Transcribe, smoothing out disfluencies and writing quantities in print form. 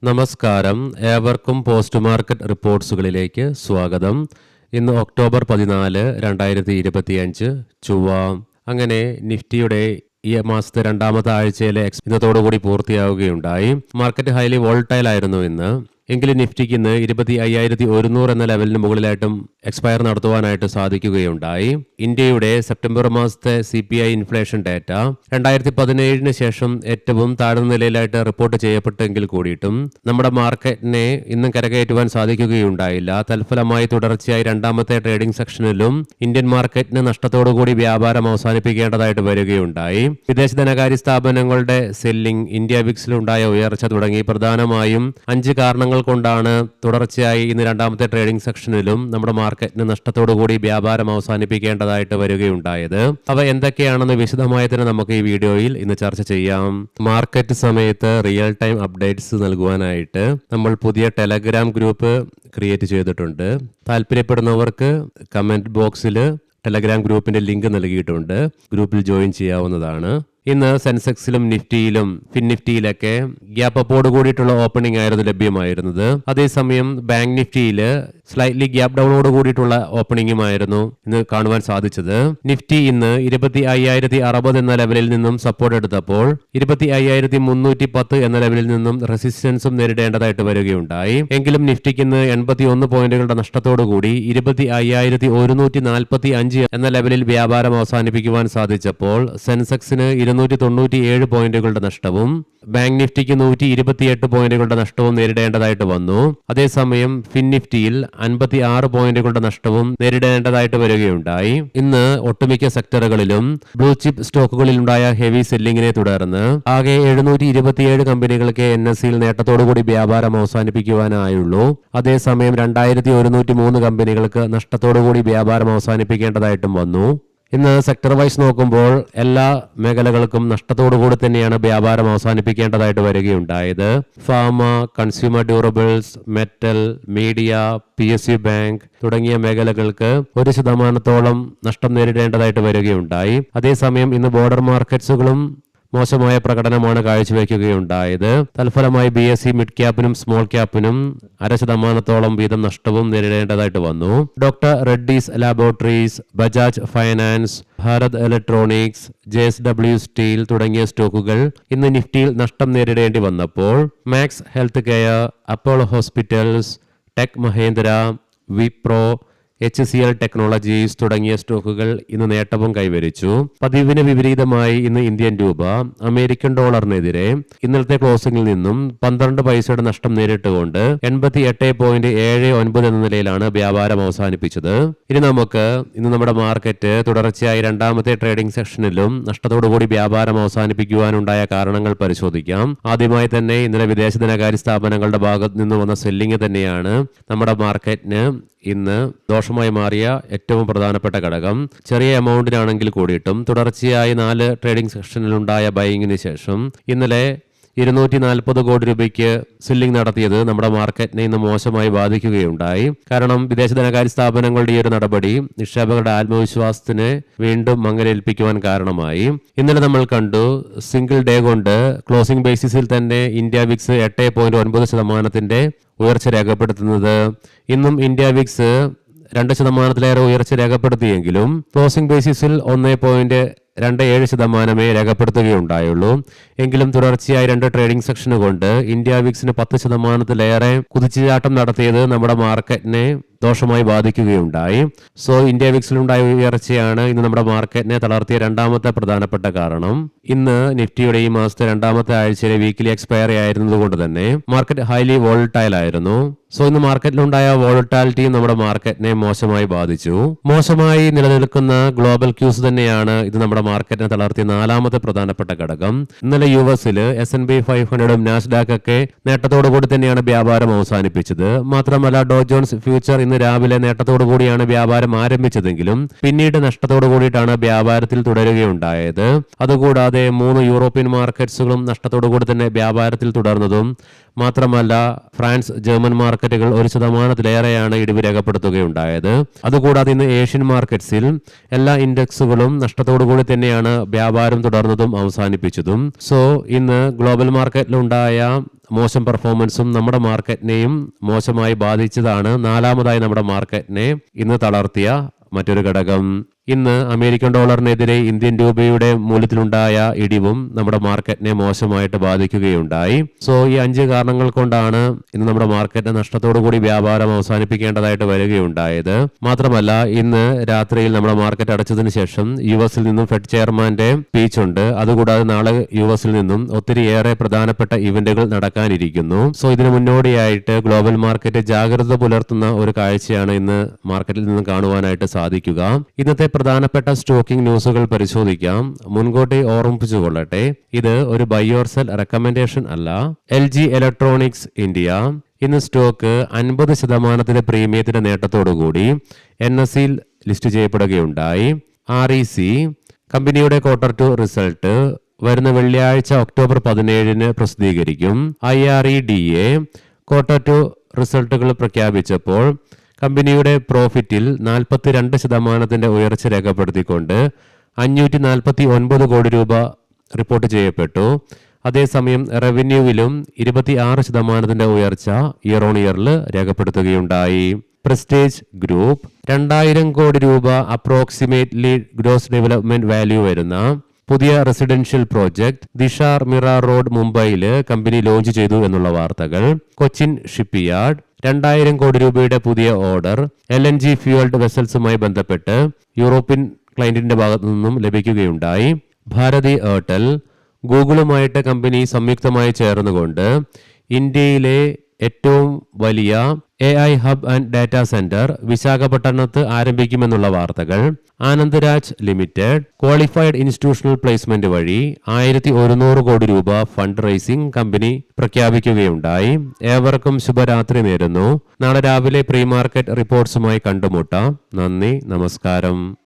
നമസ്കാരം, ഏവർക്കും post market റിപ്പോർട്ട്സുകളിലേക്ക് സ്വാഗതം. ഇന്ന് ഒക്ടോബർ 14, 2025 ചൊവ്വ. അങ്ങനെ നിഫ്റ്റിയുടെ ഈ മാസത്തെ രണ്ടാമത്തെ ആഴ്ചയിലെ ഇന്നത്തോടുകൂടി പൂർത്തിയാവുകയുണ്ടായി. മാർക്കറ്റ് ഹൈലി വോൾട്ടൈൽ ആയിരുന്നു ഇന്ന്. എങ്കിലും നിഫ്റ്റിക്ക് ഇന്ന് 25,100 എന്ന ലെവലിന് മുകളിലായിട്ടും എക്സ്പയർ നടത്തുവാനായിട്ട് സാധിക്കുകയുണ്ടായി. ഇന്ത്യയുടെ സെപ്റ്റംബർ മാസത്തെ CPI ഇൻഫ്ലേഷൻ ഡാറ്റ 2017 ശേഷം ഏറ്റവും താഴ്ന്ന നിലയിലായിട്ട് റിപ്പോർട്ട് ചെയ്യപ്പെട്ടെങ്കിൽ കൂടിയിട്ടും നമ്മുടെ മാർക്കറ്റിനെ ഇന്നും കരകയറ്റുവാൻ സാധിക്കുകയുണ്ടായില്ല. തൽഫലമായി തുടർച്ചയായി രണ്ടാമത്തെ ട്രേഡിംഗ് സെക്ഷനിലും ഇന്ത്യൻ മാർക്കറ്റിന് നഷ്ടത്തോടുകൂടി വ്യാപാരം അവസാനിപ്പിക്കേണ്ടതായിട്ട് വരികയുണ്ടായി. വിദേശ ധനകാര്യ സ്ഥാപനങ്ങളുടെ സെല്ലിംഗ്, ഇന്ത്യ വിക്സിലുണ്ടായ ഉയർച്ച തുടങ്ങി പ്രധാനമായും 5 കാരണങ്ങൾ കൊണ്ടാണ് തുടർച്ചയായി ഇന്ന് രണ്ടാമത്തെ ട്രേഡിംഗ് സെക്ഷനിലും നമ്മുടെ മാർക്കറ്റിന് നഷ്ടത്തോടുകൂടി വ്യാപാരം അവസാനിപ്പിക്കേണ്ടതായിട്ട് വരികയുണ്ടായത്. അവ എന്തൊക്കെയാണെന്ന് വിശദമായി തന്നെ നമുക്ക് ഈ വീഡിയോയിൽ ഇന്ന് ചർച്ച ചെയ്യാം. മാർക്കറ്റ് സമയത്ത് റിയൽ ടൈം അപ്ഡേറ്റ്സ് നൽകുവാനായിട്ട് നമ്മൾ പുതിയ ടെലഗ്രാം ഗ്രൂപ്പ് ക്രിയേറ്റ് ചെയ്തിട്ടുണ്ട്. താല്പര്യപ്പെടുന്നവർക്ക് കമന്റ് ബോക്സിൽ ടെലഗ്രാം ഗ്രൂപ്പിന്റെ ലിങ്ക് നൽകിയിട്ടുണ്ട്. ഗ്രൂപ്പിൽ ജോയിൻ ചെയ്യാവുന്നതാണ്. ഇന്ന് സെൻസെക്സിലും നിഫ്റ്റിയിലും ഫിൻനിഫ്റ്റിയിലൊക്കെ ഗ്യാപ്പ് അപ്പോട് കൂടിയിട്ടുള്ള ഓപ്പണിംഗ് ആയിരുന്നു ലഭ്യമായിരുന്നത്. അതേസമയം ബാങ്ക് നിഫ്റ്റിയിൽ സ്ലൈറ്റ്ലി ഗ്യാപ്പ് ഡൗണോട് കൂടിയിട്ടുള്ള ഓപ്പണിംഗുമായിരുന്നു ഇന്ന് കാണുവാൻ സാധിച്ചത്. നിഫ്റ്റി ഇന്ന് 25,060 എന്ന ലെവലിൽ നിന്നും സപ്പോർട്ട് എടുത്തപ്പോൾ 25,310 എന്ന ലെവലിൽ നിന്നും റെസിസ്റ്റൻസും നേരിടേണ്ടതായിട്ട് വരികയുണ്ടായി. എങ്കിലും നിഫ്റ്റിക്ക് ഇന്ന് 81 പോയിന്റുകളുടെ നഷ്ടത്തോടുകൂടി 25,145 എന്ന ലെവലിൽ വ്യാപാരം അവസാനിപ്പിക്കുവാൻ സാധിച്ചപ്പോൾ സെൻസെക്സിന് 297 പോയിന്റുകളുടെ നഷ്ടവും ബാങ്ക് നിഫ്റ്റിക്ക് 128 പോയിന്റുകളുടെ നഷ്ടവും നേരിടേണ്ടതായിട്ട് വന്നു. അതേസമയം ഫിൻനിഫ്റ്റിയിൽ 56 പോയിന്റുകളുടെ നഷ്ടവും നേരിടേണ്ടതായിട്ട് വരികയുണ്ടായി. ഇന്ന് ഒട്ടുമിക്ക സെക്ടറുകളിലും ബ്ലൂ ചിപ്പ് സ്റ്റോക്കുകളിലുണ്ടായ ഹെവി സെല്ലിങ്ങിനെ തുടർന്ന് ആകെ 727 കമ്പനികൾക്ക് NSEയിൽ നേട്ടത്തോടുകൂടി വ്യാപാരം അവസാനിപ്പിക്കുവാനായുള്ളൂ. അതേസമയം 2103 കമ്പനികൾക്ക് നഷ്ടത്തോടുകൂടി വ്യാപാരം അവസാനിപ്പിക്കേണ്ടതായിട്ടും വന്നു. ഇന്ന് സെക്ടർ വൈസ് നോക്കുമ്പോൾ എല്ലാ മേഖലകൾക്കും നഷ്ടത്തോടുകൂടി തന്നെയാണ് വ്യാപാരം അവസാനിപ്പിക്കേണ്ടതായിട്ട് വരികയുണ്ടായത്. Pharma, consumer durables, metal, media, PSU bank തുടങ്ങിയ മേഖലകൾക്ക് 1% നഷ്ടം നേരിടേണ്ടതായിട്ട് വരികയുണ്ടായി. അതേസമയം ഇന്ന് ബോർഡർ മാർക്കറ്റ്സുകളും മോശമായ പ്രകടനമാണ് കാഴ്ചവെക്കുകയുണ്ടായത്. തൽഫലമായി BSE മിഡ് ക്യാപ്പിനും സ്മോൾ ക്യാപ്പിനും 0.5% വീതം നഷ്ടവും നേരിടേണ്ടതായിട്ട് വന്നു. Doctor Reddy's laboratories, Bajaj finance, Bharat electronics, JSW steel തുടങ്ങിയ സ്റ്റോക്കുകൾ ഇന്ന് നിഫ്റ്റിയിൽ നഷ്ടം നേരിടേണ്ടി വന്നപ്പോൾ max health care, Apollo hospitals, tech Mahindra, Wipro, HCL technologies തുടങ്ങിയ സ്റ്റോക്കുകൾ ഇന്ന് നേട്ടവും കൈവരിച്ചു. പതിവിന് വിപരീതമായി ഇന്ന് ഇന്ത്യൻ രൂപ അമേരിക്കൻ ഡോളറിനെതിരെ ഇന്നലത്തെ ക്ലോസിംഗിൽ നിന്നും 12 പൈസയുടെ നഷ്ടം നേരിട്ടുകൊണ്ട് 88.79 എന്ന നിലയിലാണ് വ്യാപാരം അവസാനിപ്പിച്ചത്. ഇനി നമുക്ക് ഇന്ന് നമ്മുടെ മാർക്കറ്റ് തുടർച്ചയായി രണ്ടാമത്തെ ട്രേഡിംഗ് സെക്ഷനിലും നഷ്ടത്തോടുകൂടി വ്യാപാരം അവസാനിപ്പിക്കുവാനുണ്ടായ കാരണങ്ങൾ പരിശോധിക്കാം. ആദ്യമായി തന്നെ ഇന്നലെ വിദേശ ധനകാര്യ സ്ഥാപനങ്ങളുടെ ഭാഗത്ത് നിന്ന് വന്ന സെല്ലിംഗ് തന്നെയാണ് നമ്മുടെ മാർക്കറ്റിന് ഇന്ന് ദോഷമായി മാറിയ ഏറ്റവും പ്രധാനപ്പെട്ട ഘടകം. ചെറിയ എമൗണ്ടിനാണെങ്കിൽ കൂടിയിട്ടും തുടർച്ചയായി 4 ട്രേഡിംഗ് സെക്ഷനിലുണ്ടായ ബൈയിങ്ങിന് ശേഷം ഇന്നലെ 240 കോടി രൂപയ്ക്ക് സെല്ലിംഗ് നടത്തിയത് നമ്മുടെ മാർക്കറ്റിനെ ഇന്ന് മോശമായി ബാധിക്കുകയുണ്ടായി. കാരണം വിദേശ ധനകാര്യ സ്ഥാപനങ്ങളുടെ ഈ ഒരു നടപടി നിക്ഷേപകരുടെ ആത്മവിശ്വാസത്തിന് വീണ്ടും മങ്ങലേൽപ്പിക്കുവാൻ കാരണമായി. ഇന്നലെ നമ്മൾ കണ്ടു, സിംഗിൾ ഡേ കൊണ്ട് ക്ലോസിംഗ് ബേസിസിൽ തന്നെ ഇന്ത്യ വിക്സ് 8.9% ഉയർച്ച രേഖപ്പെടുത്തുന്നത്. ഇന്നും ഇന്ത്യ വിക്സ് 2% ഉയർച്ച രേഖപ്പെടുത്തിയെങ്കിലും ക്ലോസിംഗ് ബേസിസിൽ 1.27% രേഖപ്പെടുത്തുകയുണ്ടായുള്ളൂ. എങ്കിലും തുടർച്ചയായി 2 ട്രേഡിംഗ് സെക്ഷന് കൊണ്ട് ഇന്ത്യ വിക്സിന് 10%-ലേറെ കുതിച്ചുചാട്ടം നടത്തിയത് നമ്മുടെ മാർക്കറ്റിനെ ദോഷമായി ബാധിക്കുകയുണ്ടായി. ഇന്ത്യ വിക്സിലുണ്ടായ ഉയർച്ചയാണ് ഇന്ന് നമ്മുടെ മാർക്കറ്റിനെ തളർത്തിയ രണ്ടാമത്തെ പ്രധാനപ്പെട്ട കാരണം. ഇന്ന് നിഫ്റ്റിയുടെ ഈ മാസത്തെ രണ്ടാമത്തെ ആഴ്ചയിലെ വീക്കിലി എക്സ്പയറി ആയിരുന്നത് കൊണ്ട് തന്നെ മാർക്കറ്റ് ഹൈലി വോളട്ടൈൽ ആയിരുന്നു. ഇന്ന് മാർക്കറ്റിലുണ്ടായ വോളട്ടാലിറ്റിയും നമ്മുടെ മാർക്കറ്റിനെ മോശമായി ബാധിച്ചു. മോശമായി നിലനിൽക്കുന്ന ഗ്ലോബൽ ക്യൂസ് തന്നെയാണ് ഇത് നമ്മുടെ മാർക്കറ്റിനെ തളർത്തിയ നാലാമത്തെ പ്രധാനപ്പെട്ട ഘടകം. ഇന്നലെ US-ൽ S&P 500ഉം നാസ്ഡാക്ക് ഒക്കെ നേട്ടത്തോടുകൂടി തന്നെയാണ് വ്യാപാരം അവസാനിപ്പിച്ചത്. മാത്രമല്ല ഡോ ജോൺസ് ഫ്യൂച്ചർ ഇന്ന് രാവിലെ നേട്ടത്തോടു കൂടിയാണ് വ്യാപാരം ആരംഭിച്ചതെങ്കിലും പിന്നീട് നഷ്ടത്തോടു കൂടിയിട്ടാണ് വ്യാപാരത്തിൽ തുടരുകയുണ്ടായത്. അതുകൂടാതെ 3 യൂറോപ്യൻ മാർക്കറ്റ്സുകളും നഷ്ടത്തോടു കൂടി തന്നെ വ്യാപാരത്തിൽ തുടർന്നതും മാത്രമല്ല ഫ്രാൻസ്, ജർമ്മൻ മാർക്കറ്റുകൾ 1%-ലേറെയാണ് ഇടിവ് രേഖപ്പെടുത്തുകയുണ്ടായത്. അതുകൂടാതെ ഇന്ന് ഏഷ്യൻ മാർക്കറ്റ്സിൽ എല്ലാ ഇൻഡെക്സുകളും നഷ്ടത്തോടുകൂടി തന്നെയാണ് വ്യാപാരം തുടർന്നതും അവസാനിപ്പിച്ചതും. സോ ഇന്ന് ഗ്ലോബൽ മാർക്കറ്റിലുണ്ടായ മോശം പെർഫോമൻസും നമ്മുടെ മാർക്കറ്റിനെയും മോശമായി ബാധിച്ചതാണ് നാലാമതായി നമ്മുടെ മാർക്കറ്റിനെ ഇന്ന് തളർത്തിയ മറ്റൊരു ഘടകം. ഇന്ന് അമേരിക്കൻ ഡോളറിനെതിരെ ഇന്ത്യൻ രൂപയുടെ മൂല്യത്തിലുണ്ടായ ഇടിവും നമ്മുടെ മാർക്കറ്റിനെ മോശമായിട്ട് ബാധിക്കുകയുണ്ടായി. സോ ഈ 5 കാരണങ്ങൾ കൊണ്ടാണ് ഇന്ന് നമ്മുടെ മാർക്കറ്റ് നഷ്ടത്തോടുകൂടി വ്യാപാരം അവസാനിപ്പിക്കേണ്ടതായിട്ട് വരികയുണ്ടായത്. മാത്രമല്ല ഇന്ന് രാത്രിയിൽ നമ്മുടെ മാർക്കറ്റ് അടച്ചതിന് ശേഷം US-ൽ നിന്നും ഫെഡ് ചെയർമാന്റെ സ്പീച്ച് ഉണ്ട്. അതുകൂടാതെ നാളെ US-ൽ നിന്നും ഒത്തിരിയേറെ പ്രധാനപ്പെട്ട ഇവന്റുകൾ നടക്കാനിരിക്കുന്നു. സോ ഇതിനു മുന്നോടിയായിട്ട് ഗ്ലോബൽ മാർക്കറ്റ് ജാഗ്രത പുലർത്തുന്ന ഒരു കാഴ്ചയാണ് ഇന്ന് മാർക്കറ്റിൽ നിന്ന് കാണുവാനായിട്ട് സാധിക്കുക. ഇന്നത്തെ പ്രധാനപ്പെട്ട സ്റ്റോക്കിംഗ് ന്യൂസുകൾ പരിശോധിക്കാം. മുൻകൂട്ടി ഓർമ്മിപ്പിച്ചുകൊള്ളട്ടെ, ഇത് ഒരു ബൈ ഓർ സെൽ റെക്കമെൻഡേഷൻ അല്ല. LG ഇലക്ട്രോണിക്സ് ഇന്ത്യ ഇന്ന് സ്റ്റോക്ക് 50% പ്രീമിയത്തിന്റെ നേട്ടത്തോടുകൂടി NSE ലിസ്റ്റ് ചെയ്യപ്പെടുകയുണ്ടായി. REC കമ്പനിയുടെ Q2 റിസൾട്ട് വരുന്ന വെള്ളിയാഴ്ച ഒക്ടോബർ 17 പ്രസിദ്ധീകരിക്കും. IREDA Q2 റിസൾട്ടുകൾ പ്രഖ്യാപിച്ചപ്പോൾ കമ്പനിയുടെ പ്രോഫിറ്റിൽ 42% ഉയർച്ച രേഖപ്പെടുത്തിക്കൊണ്ട് 549 കോടി രൂപ റിപ്പോർട്ട് ചെയ്യപ്പെട്ടു. അതേസമയം റവന്യൂവിലും 26% ഉയർച്ച ഇയർ ഓൺ ഇയറിൽ രേഖപ്പെടുത്തുകയുണ്ടായി. പ്രസ്റ്റേജ് ഗ്രൂപ്പ് 2000 കോടി രൂപ അപ്രോക്സിമേറ്റ്ലി ഗ്രോസ് ഡെവലപ്മെന്റ് വാല്യൂ വരുന്ന പുതിയ റെസിഡൻഷ്യൽ പ്രോജക്ട് ദിഷാർ മിറ റോഡ് മുംബൈയിൽ കമ്പനി ലോഞ്ച് ചെയ്തു എന്നുള്ള വാർത്തകൾ. കൊച്ചിൻ ഷിപ്പ്യാർഡ് 2000 കോടി രൂപയുടെ പുതിയ ഓർഡർ LNG ഫ്യൂവൽഡ് വെസൽസുമായി ബന്ധപ്പെട്ട് യൂറോപ്യൻ ക്ലയന്റിന്റെ ഭാഗത്തു നിന്നും ലഭിക്കുകയുണ്ടായി. ഭാരതി എയർടെൽ ഗൂഗിളുമായിട്ട് കമ്പനി സംയുക്തമായി ചേർന്നുകൊണ്ട് ഇന്ത്യയിലെ ഏറ്റവും വലിയ AI hub and data centre വിശാഖപട്ടണത്ത് ആരംഭിക്കുമെന്നുള്ള വാർത്തകൾ. Anand Raj limited qualified institutional placement വഴി 1100 കോടി രൂപ ഫണ്ട് റൈസിംഗ് കമ്പനി പ്രഖ്യാപിക്കുകയുണ്ടായി. ഏവർക്കും ശുഭരാത്രി നേരുന്നു. നാളെ രാവിലെ പ്രീ മാർക്കറ്റ് റിപ്പോർട്ട്സുമായി കണ്ടുമുട്ടാം. നന്ദി, നമസ്കാരം.